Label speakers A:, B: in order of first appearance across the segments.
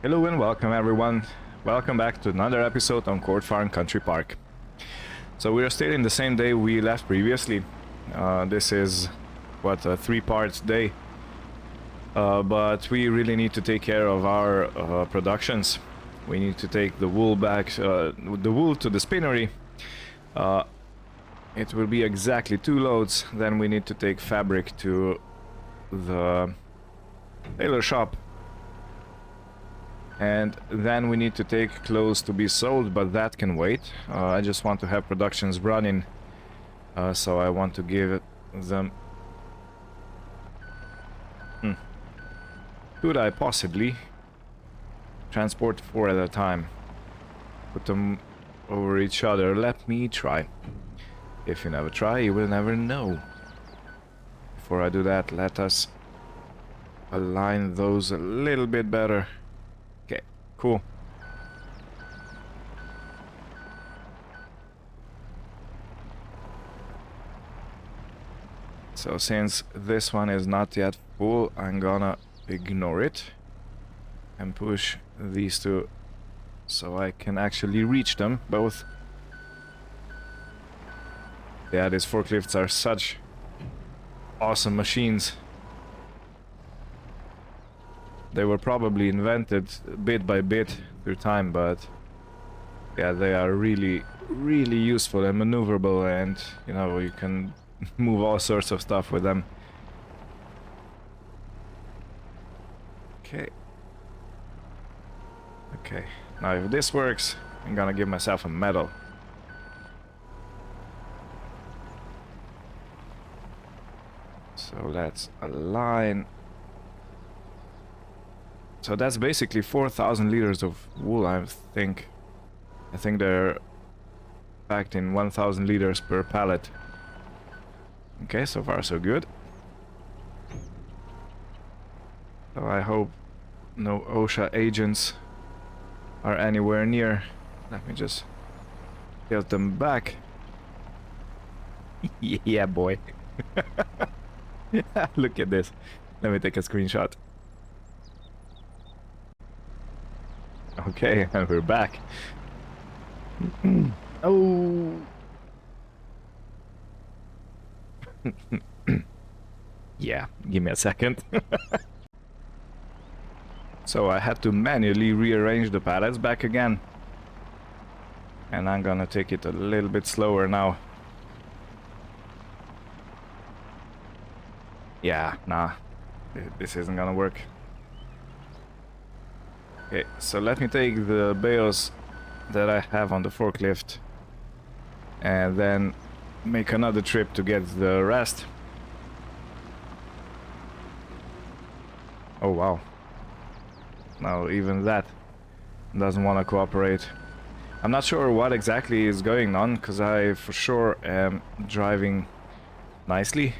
A: Hello and welcome everyone. Welcome back to another episode on Court Farm Country Park. So we are still in the same day we left previously. This is what, a 3-part day. But we really need to take care of our productions. We need to take the wool back, the wool to the spinnery. It will be exactly 2 loads. Then we need to take fabric to the tailor shop. And then we need to take clothes to be sold, but that can wait. I just want to have productions running, so I want to give them... Could I possibly transport 4 at a time? Put them over each other. Let me try. If you never try, you will never know. Before I do that, let us align those a little bit better. Cool. So since this one is not yet full, I'm gonna ignore it and push these two so I can actually reach them both. Yeah, these forklifts are such awesome machines. They were probably invented bit by bit through time, but yeah, they are really useful and maneuverable, and you know, you can move all sorts of stuff with them. Okay. Okay, now if this works, I'm gonna give myself a medal. So let's align. So that's basically 4,000 liters of wool, I think. I think they're packed in 1,000 liters per pallet. Okay, so far so good. So I hope no OSHA agents are anywhere near. Let me just get them back. Yeah, boy. Look at this. Let me take a screenshot. Okay, and we're back. Oh. Yeah, give me a second. So I had to manually rearrange the pallets back again. And I'm gonna take it a little bit slower now. Yeah, nah. This isn't gonna work. Okay, so let me take the bales that I have on the forklift and then make another trip to get the rest. Oh wow. Now even that doesn't want to cooperate. I'm not sure what exactly is going on, because I for sure am driving nicely.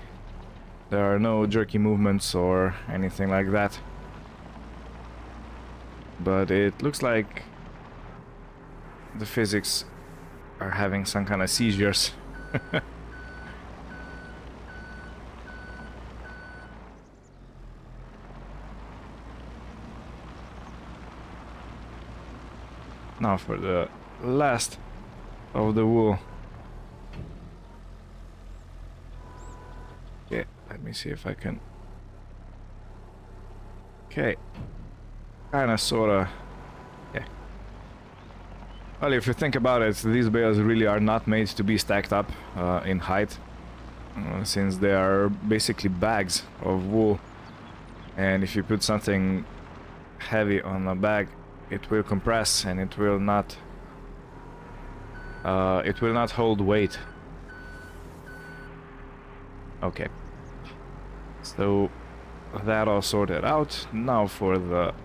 A: There are no jerky movements or anything like that. But it looks like the physics are having some kind of seizures. Now for the last of the wool. Okay, let me see if I can... Okay. Kinda, sorta, yeah. Well, if you think about it, these bales really are not made to be stacked up in height, since they are basically bags of wool, and if you put something heavy on a bag, it will compress and it will not hold weight. Okay, so that all sorted out. Now for the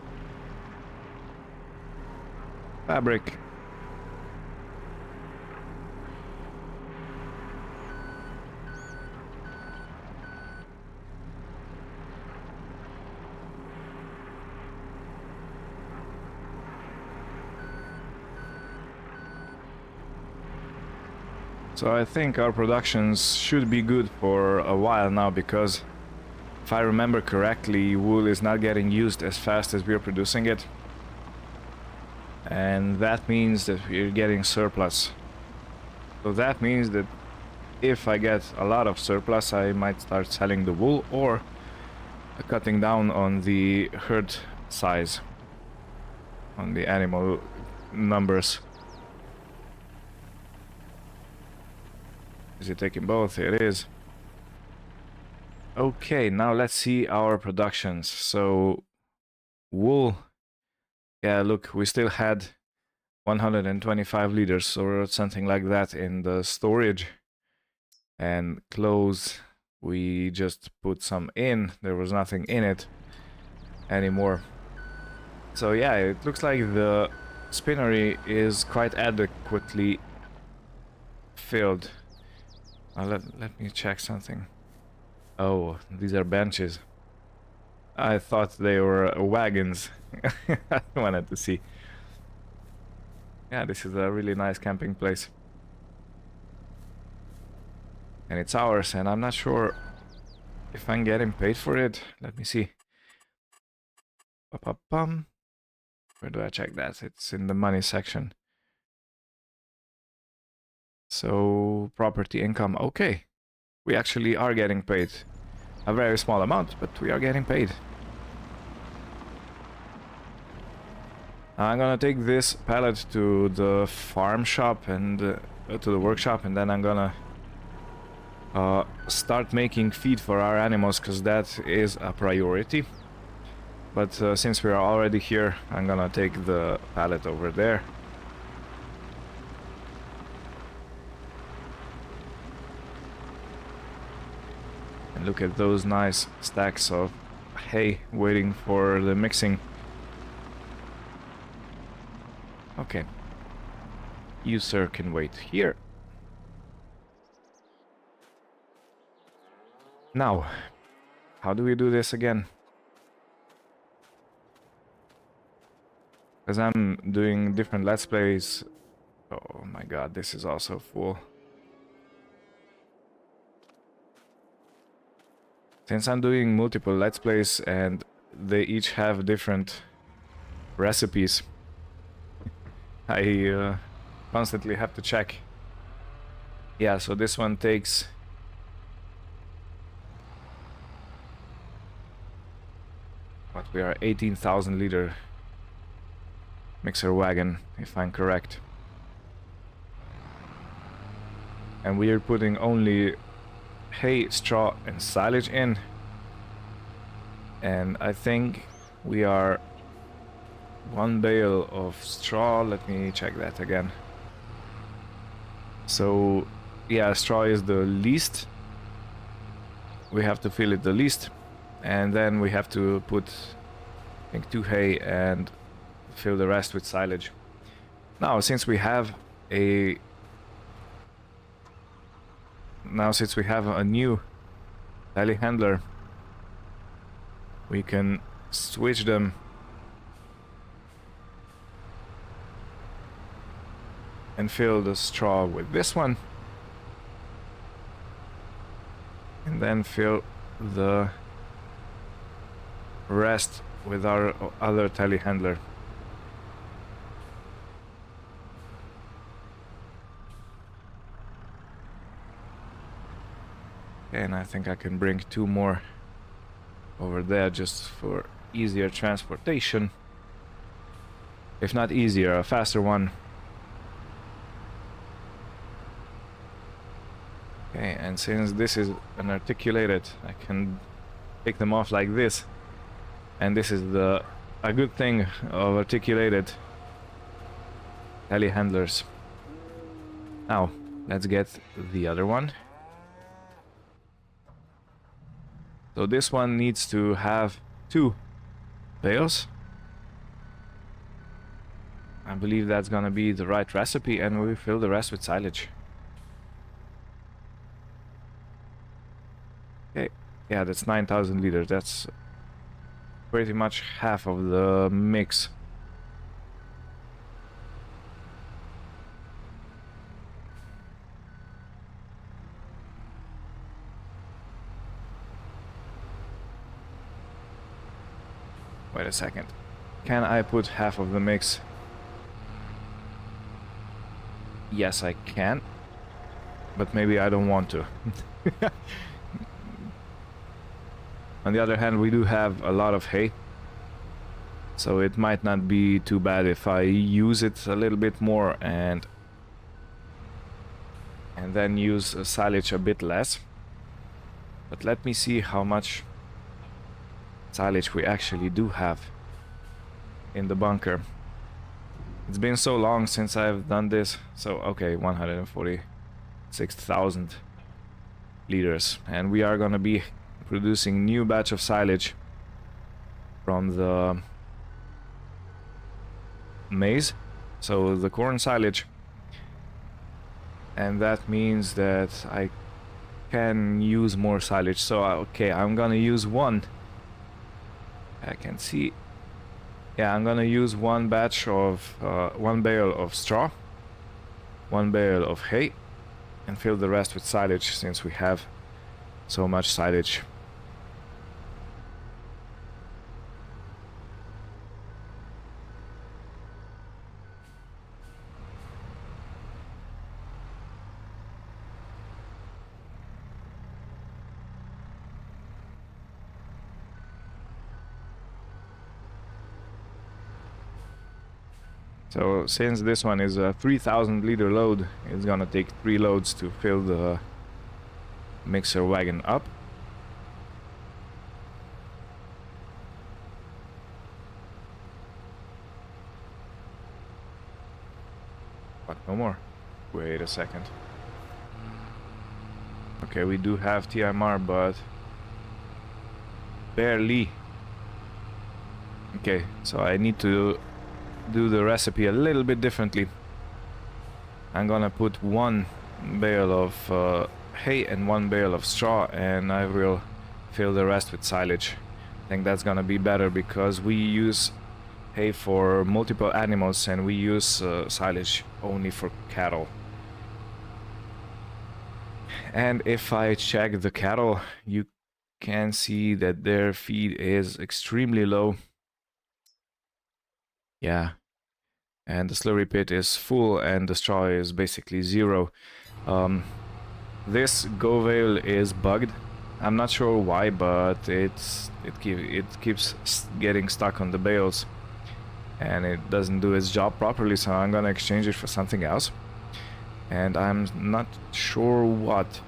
A: fabric. So I think our productions should be good for a while now, because if I remember correctly, wool is not getting used as fast as we're producing it. and that means that we're getting surplus. So that means that if I get a lot of surplus, I might start selling the wool or cutting down on the herd size, on the animal numbers. Is it taking both? It is. Okay, now let's see our productions. So wool, yeah, look, we still had 125 liters or something like that in the storage. And clothes, we just put some in. There was nothing in it anymore. So yeah, it looks like the spinnery is quite adequately filled. Let me check something. Oh, these are benches. I thought they were wagons. I wanted to see. Yeah, this is a really nice camping place. And it's ours, and I'm not sure if I'm getting paid for it. Let me see. Ba-ba-bum. Where do I check that? It's in the money section. So, property income. Okay. We actually are getting paid. A very small amount, but we are getting paid. I'm gonna take this pallet to the farm shop and to the workshop, and then I'm gonna start making feed for our animals, because that is a priority. But since we are already here, I'm gonna take the pallet over there. And look at those nice stacks of hay waiting for the mixing. Okay. You, sir, can wait here. Now, how do we do this again? Because I'm doing different Let's Plays. Oh my god, this is also full. Since I'm doing multiple Let's Plays and they each have different recipes, I constantly have to check. Yeah, so this one takes... what, we are 18,000 liter mixer wagon, if I'm correct. And we are putting only hay, straw and silage in. And I think we are one bale of straw. Let me check that again. So yeah, straw is the least. We have to fill it the least, and then we have to put, I think, 2 hay and fill the rest with silage. Now, since we have a new telehandler, we can switch them and fill the straw with this one, and then fill the rest with our other telehandler. And I think I can bring 2 more over there just for easier transportation. If not easier, a faster one. Okay, and since this is an articulated, I can take them off like this. And this is a good thing of articulated telehandlers. Now, let's get the other one. So this one needs to have 2 bales. I believe that's gonna be the right recipe, and we fill the rest with silage. Okay, yeah, that's 9,000 liters. That's pretty much half of the mix. Wait a second. Can I put half of the mix Yes, I can, but maybe I don't want to. On the other hand, we do have a lot of hay, so it might not be too bad if I use it a little bit more and then use silage a bit less. But let me see how much silage we actually do have in the bunker. It's been so long since I've done this. So okay, 146,000 liters, and we are gonna be producing new batch of silage from the maize, so the corn silage, and that means that I can use more silage. So okay, I'm gonna use one. I can see. Yeah, I'm gonna use one batch of one bale of straw, one bale of hay, and fill the rest with silage since we have so much silage. So since this one is a 3,000 liter load, it's gonna take 3 loads to fill the mixer wagon up. But no more. Wait a second. Okay, we do have TMR, but barely. Okay, so I need to do the recipe a little bit differently. I'm gonna put one bale of hay and one bale of straw, and I will fill the rest with silage. I think that's gonna be better because we use hay for multiple animals and we use silage only for cattle. And if I check the cattle, you can see that their feed is extremely low. Yeah, and the slurry pit is full and the straw is basically zero. This go whale is bugged. I'm not sure why, but it keeps getting stuck on the bales and it doesn't do its job properly, so I'm gonna exchange it for something else. And I'm not sure what,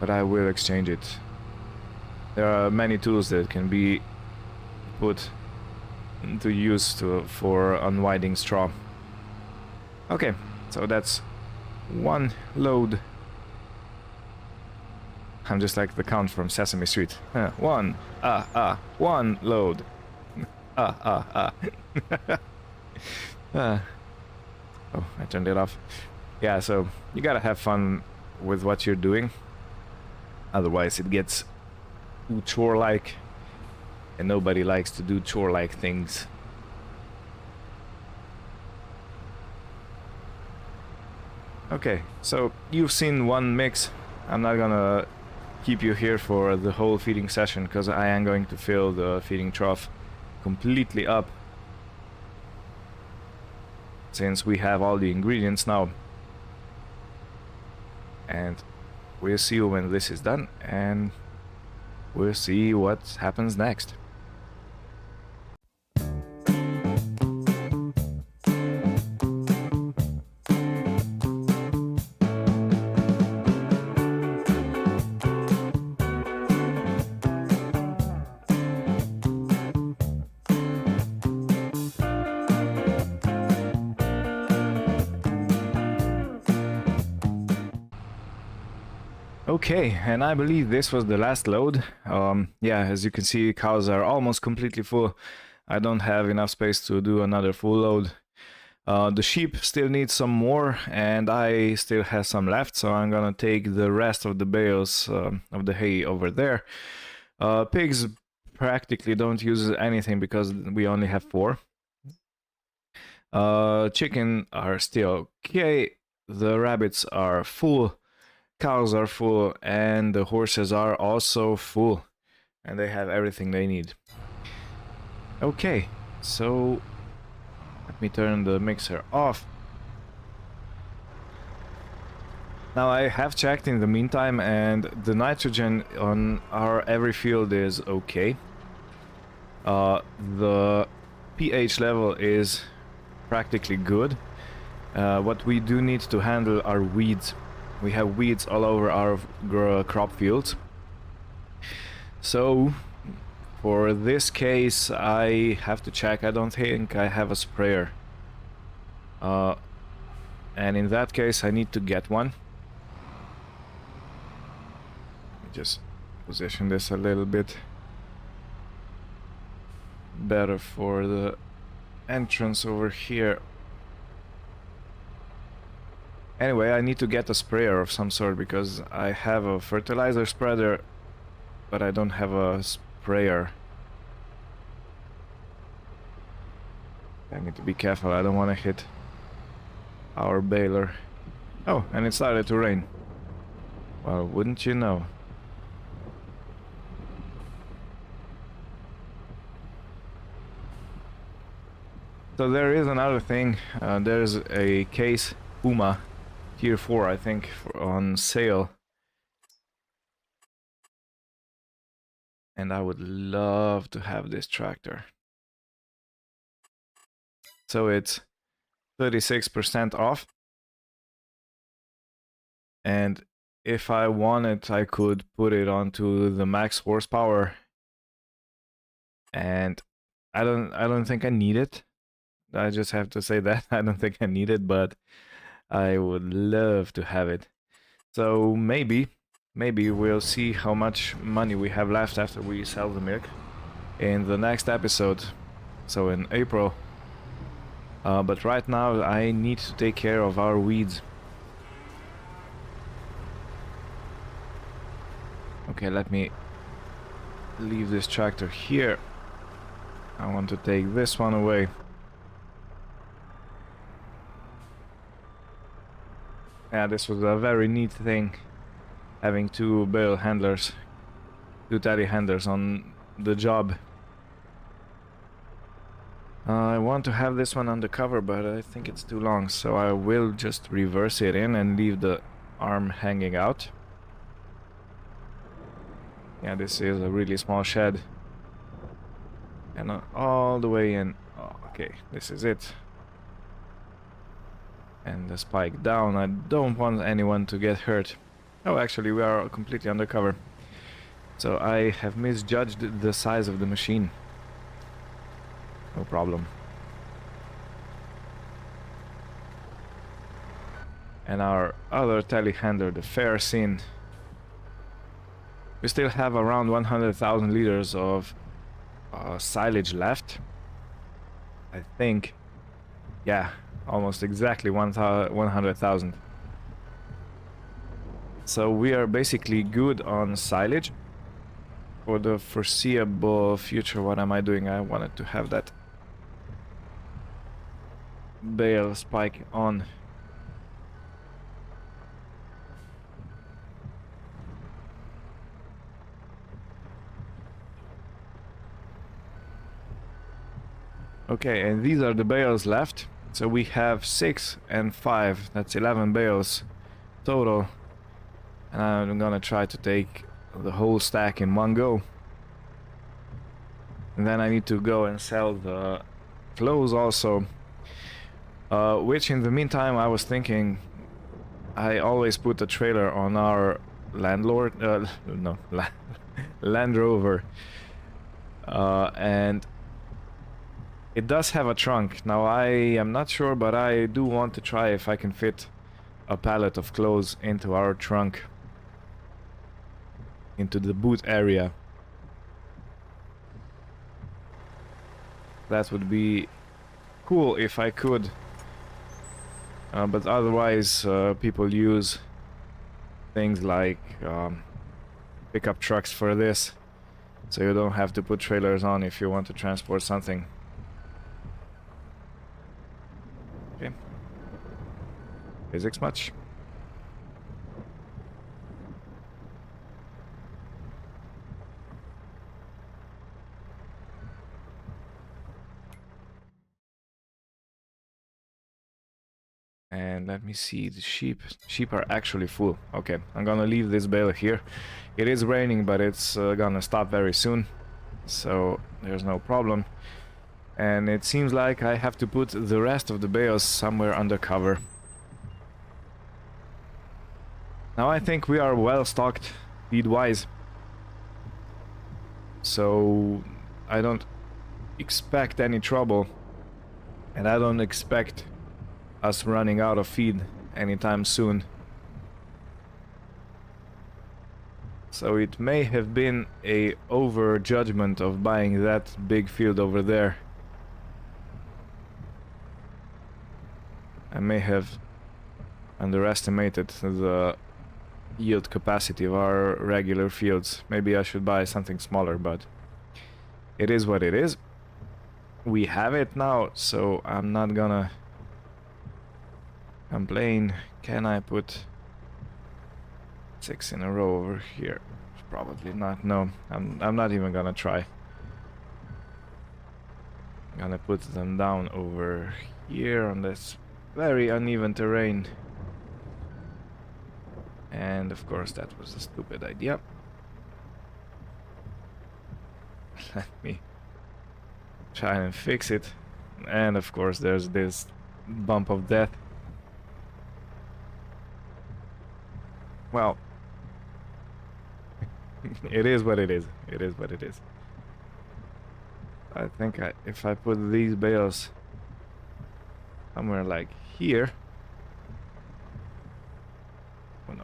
A: but I will exchange it. There are many tools that can be put to use for unwinding straw. Okay, so that's one load. I'm just like the Count from Sesame Street. One load. Oh, I turned it off. Yeah, so you gotta have fun with what you're doing. Otherwise it gets too chore-like. And nobody likes to do chore-like things. Okay, so you've seen one mix. I'm not gonna keep you here for the whole feeding session because I am going to fill the feeding trough completely up since we have all the ingredients now. And we'll see you when this is done, and we'll see what happens next. Okay, and I believe this was the last load. Yeah, as you can see, cows are almost completely full. I don't have enough space to do another full load. The sheep still need some more, and I still have some left, so I'm gonna take the rest of the bales of the hay over there. Pigs practically don't use anything because we only have 4. Chicken are still okay. The rabbits are full. Cows are full, and the horses are also full, and they have everything they need. Okay, so let me turn the mixer off. Now I have checked in the meantime, and the nitrogen on our every field is okay. The pH level is practically good. What we do need to handle are weeds. We have weeds all over our crop fields. So for this case I have to check. I don't think I have a sprayer. And in that case I need to get one. Let me just position this a little bit better for the entrance over here. Anyway, I need to get a sprayer of some sort because I have a fertilizer spreader, but I don't have a sprayer. I need to be careful, I don't want to hit our baler. Oh, and it started to rain. Well, wouldn't you know? So there is another thing. There's a case Puma Tier 4, I think, on sale. And I would love to have this tractor. So it's 36% off. And if I wanted, I could put it onto the max horsepower. And I don't think I need it. I just have to say that. I don't think I need it, but I would love to have it. So maybe we'll see how much money we have left after we sell the milk in the next episode, so in April. But right now I need to take care of our weeds. Okay, let me leave this tractor here. I want to take this one away. Yeah, this was a very neat thing, having two bale handlers, two telehandlers on the job. I want to have this one undercover, but I think it's too long, so I will just reverse it in and leave the arm hanging out. Yeah, this is a really small shed. And all the way in. Oh, okay, this is it. And the spike down. I don't want anyone to get hurt. Oh, actually, we are completely undercover. So I have misjudged the size of the machine. No problem. And our other telehandler, the fair scene. We still have around 100,000 liters of silage left. I think. Yeah, almost exactly 100,000. So we are basically good on silage. For the foreseeable future, what am I doing? I wanted to have that bale spike on. Okay, and these are the bales left. So we have 6 and 5. That's 11 bales total. And I'm gonna try to take the whole stack in one go. And then I need to go and sell the clothes also. Which in the meantime I was thinking, I always put the trailer on our landlord, no, Land Rover. And it does have a trunk. Now I am not sure, but I do want to try if I can fit a pallet of clothes into our trunk. Into the boot area. That would be cool if I could. But otherwise, people use things like pickup trucks for this. So you don't have to put trailers on if you want to transport something. Okay. Physics much? And let me see, the sheep are actually full. Okay, I'm gonna leave this bale here. It is raining, but it's gonna stop very soon, so there's no problem. And it seems like I have to put the rest of the bales somewhere under cover. Now I think we are well stocked feed-wise, so I don't expect any trouble, and I don't expect us running out of feed anytime soon. So it may have been a over judgment of buying that big field over there. I may have underestimated the yield capacity of our regular fields. Maybe I should buy something smaller, but it is what it is. We have it now, so I'm not gonna complain. Can I put 6 in a row over here? Probably not. No, I'm not even gonna try. I'm gonna put them down over here on this very uneven terrain. And of course that was a stupid idea. Let me try and fix it. And of course there's this bump of death. Well, it is what it is. It is what it is. I think if I put these bales somewhere like here. Oh no.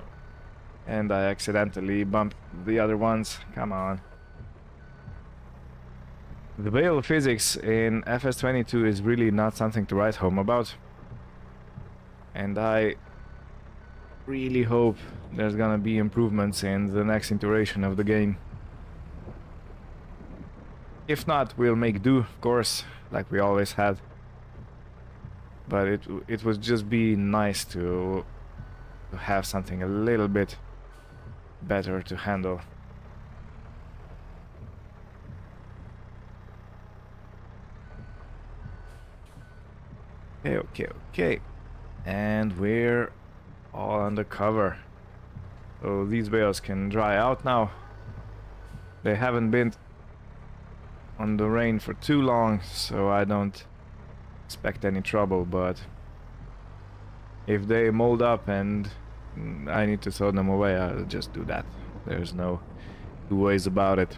A: And I accidentally bumped the other ones. Come on. The bale physics in FS22 is really not something to write home about. And I really hope there's gonna be improvements in the next iteration of the game. If not, we'll make do, of course, like we always had. But it would just be nice to have something a little bit better to handle. Okay. And we're all under cover. So these bales can dry out now. They haven't been on the rain for too long, so I don't expect any trouble, but if they mold up and I need to throw them away, I'll just do that. There's no two ways about it.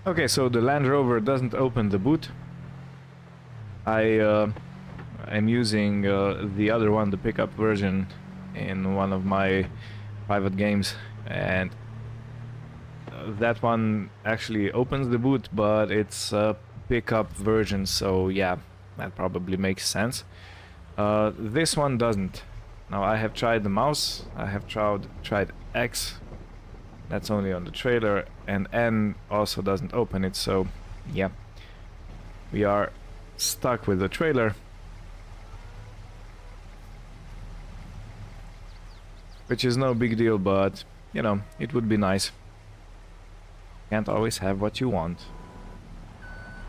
A: Okay, so the Land Rover doesn't open the boot. I'm using the other one, the pickup version, in one of my private games, and that one actually opens the boot, but it's a pickup version, so yeah, that probably makes sense. This one doesn't. Now I have tried the mouse, I have tried X, that's only on the trailer, and N also doesn't open it, so yeah, we are stuck with the trailer. Which is no big deal, but, you know, it would be nice. Can't always have what you want.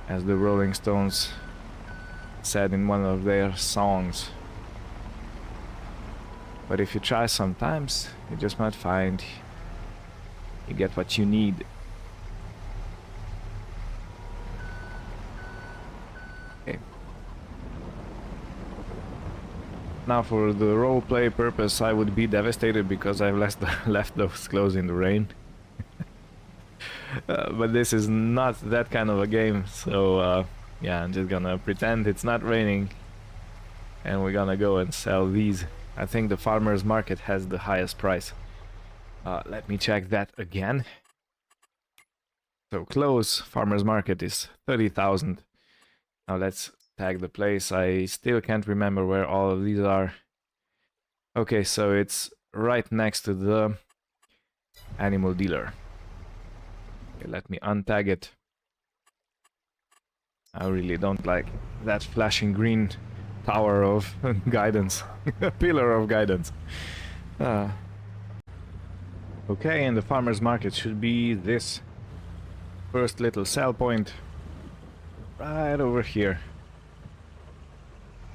A: As the Rolling Stones said in one of their songs. But if you try sometimes, you just might find you get what you need. Okay. Now for the roleplay purpose, I would be devastated because I've left those clothes in the rain. But this is not that kind of a game, so yeah, I'm just gonna pretend it's not raining and we're gonna go and sell these. I think the farmer's market has the highest price. Let me check that again. So close, farmer's market is 30,000. Now let's tag the place. I still can't remember where all of these are. Okay, so it's right next to the animal dealer. Okay, let me untag it. I really don't like that flashing green tower of guidance. Pillar of guidance. Okay, and the farmer's market should be this first little sell point right over here.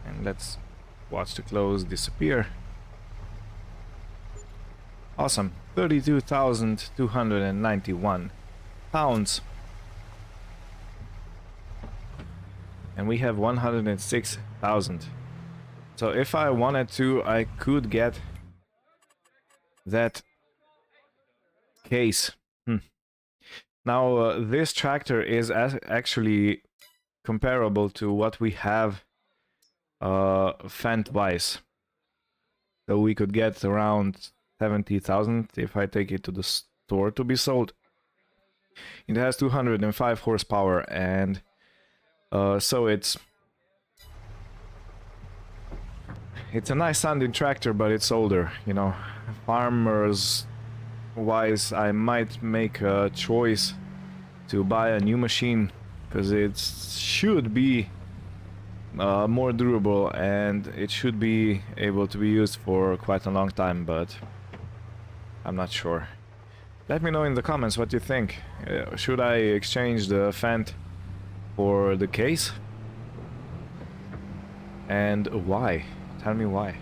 A: And let's watch the clothes disappear. Awesome. 32,291 pounds. And we have 106,000. So if I wanted to, I could get that case. Now, this tractor is actually comparable to what we have Fendt-wise. So we could get around 70,000 if I take it to the store to be sold. It has 205 horsepower, and so it's a nice sounding tractor, but it's older, you know. Farmers wise, I might make a choice to buy a new machine, because it should be more durable and it should be able to be used for quite a long time, but I'm not sure. Let me know in the comments what you think. Should I exchange the Fendt for the case? And why? Tell me why.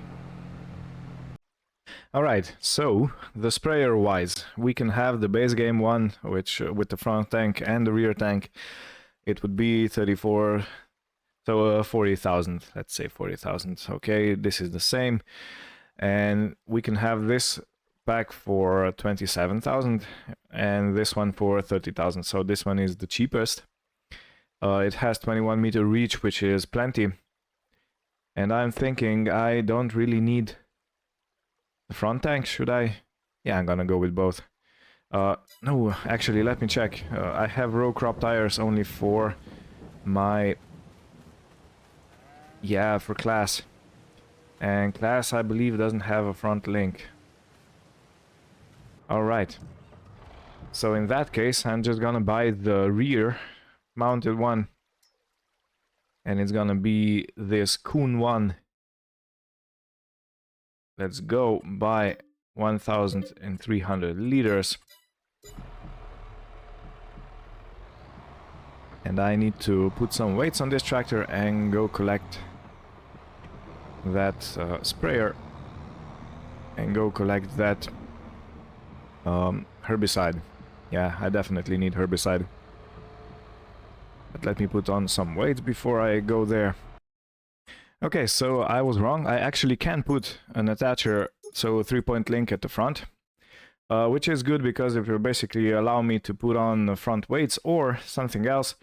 A: Alright, so the sprayer wise, we can have the base game one, which with the front tank and the rear tank, it would be 34, so 40,000, let's say 40,000. Okay, this is the same. And we can have this pack for 27,000 and this one for 30,000. So this one is the cheapest. It has 21 meter reach, which is plenty. And I'm thinking I don't really need the front tank, should I? Yeah, I'm gonna go with both. No, actually, let me check. I have row crop tires only for my... Yeah, for class. And class, I believe, doesn't have a front link. Alright. So in that case, I'm just gonna buy the rear mounted one. And it's gonna be this Kuhn 1. Let's go buy 1,300 liters. And I need to put some weights on this tractor and go collect that sprayer. And go collect that herbicide. Yeah, I definitely need herbicide. But let me put on some weights before I go there. Okay, so I was wrong. I actually can put an attacher, so a 3-point link at the front, which is good because it will basically allow me to put on the front weights or something else.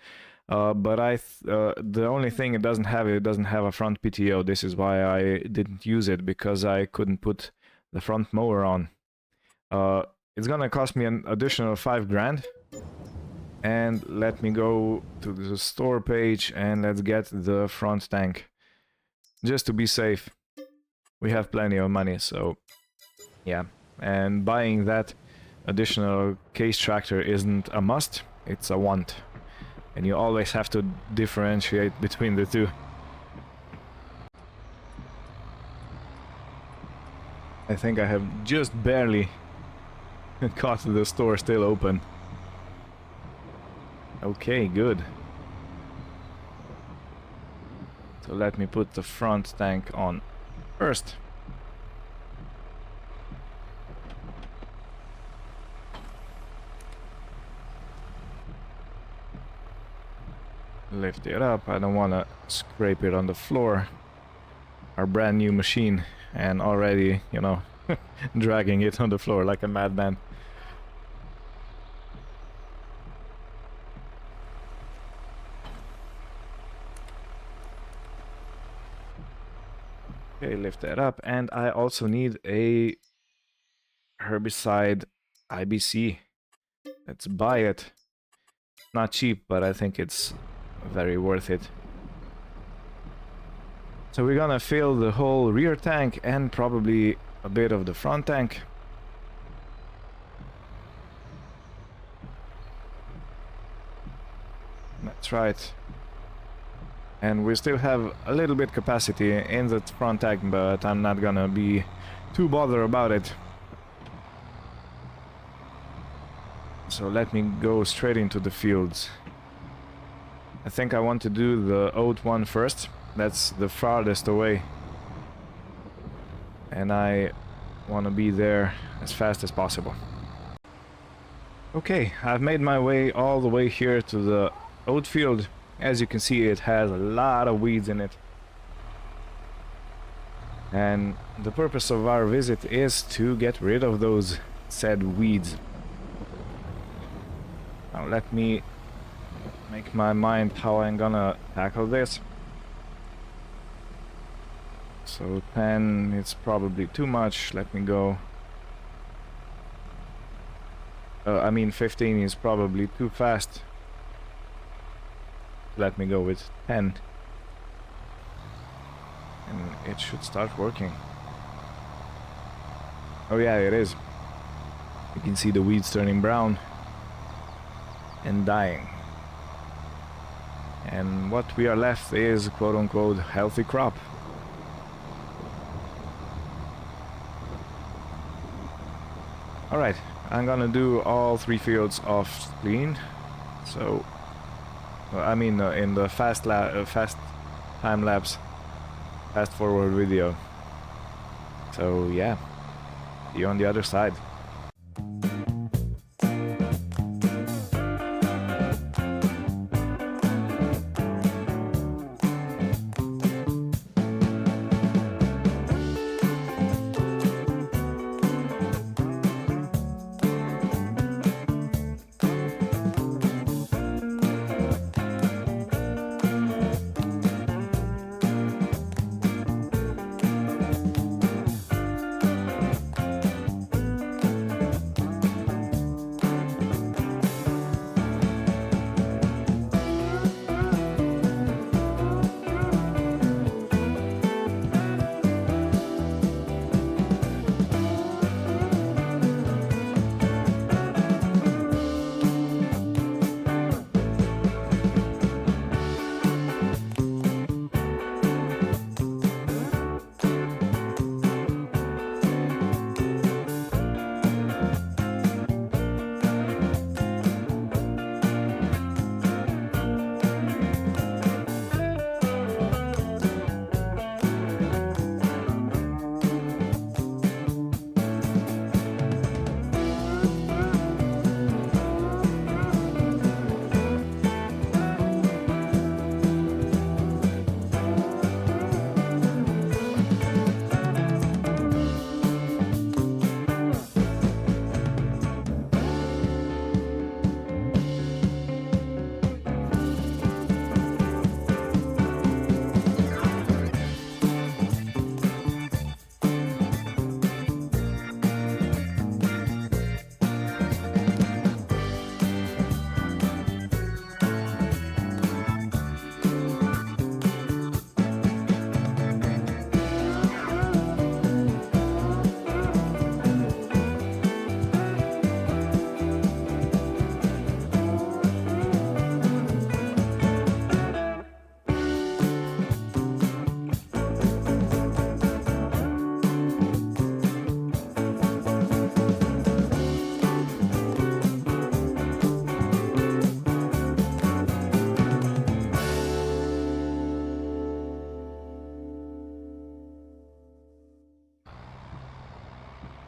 A: But the only thing it doesn't have a front PTO. This is why I didn't use it, because I couldn't put the front mower on. It's gonna cost me an additional 5 grand. And let me go to the store page and let's get the front tank. Just to be safe. We have plenty of money, so yeah. And buying that additional case tractor isn't a must, it's a want. And you always have to differentiate between the two. I think I have just barely caught the store still open. Okay, good. So let me put the front tank on first. Lift it up. I don't want to scrape it on the floor. Our brand new machine, and already, you know, dragging it on the floor like a madman. Okay, lift that up, and I also need a herbicide IBC. Let's buy it. Not cheap, but I think it's very worth it. So we're gonna fill the whole rear tank and probably a bit of the front tank. That's right. And we still have a little bit capacity in the front tank, but I'm not gonna be too bothered about it. So let me go straight into the fields. I think I want to do the oat one first. That's the farthest away. And I want to be there as fast as possible. Okay, I've made my way all the way here to the oat field. As you can see, it has a lot of weeds in it. And the purpose of our visit is to get rid of those said weeds. Now let me make my mind how I'm gonna tackle this. So 10, it's probably too much. Let me go. I mean 15 is probably too fast. Let me go with 10. And it should start working. Oh yeah, it is. You can see the weeds turning brown and dying. And what we are left is quote-unquote healthy crop. Alright, I'm gonna do all 3 fields off screen. So, I mean in the fast time lapse, fast forward video. So yeah, see you on the other side.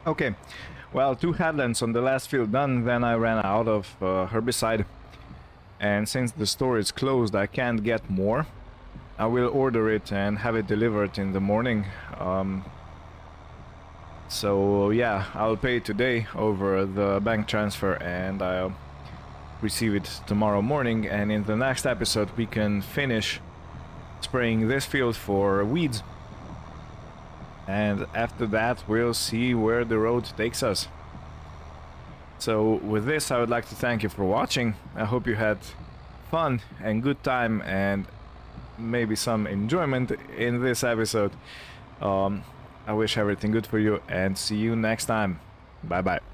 A: Okay, well, 2 headlands on the last field done, then I ran out of herbicide. And since the store is closed, I can't get more. I will order it and have it delivered in the morning. So yeah, I'll pay today over the bank transfer and I'll receive it tomorrow morning. And in the next episode we can finish spraying this field for weeds. And after that we'll see where the road takes us. So with this I would like to thank you for watching. I hope you had fun and good time and maybe some enjoyment in this episode. I wish everything good for you and see you next time. Bye bye.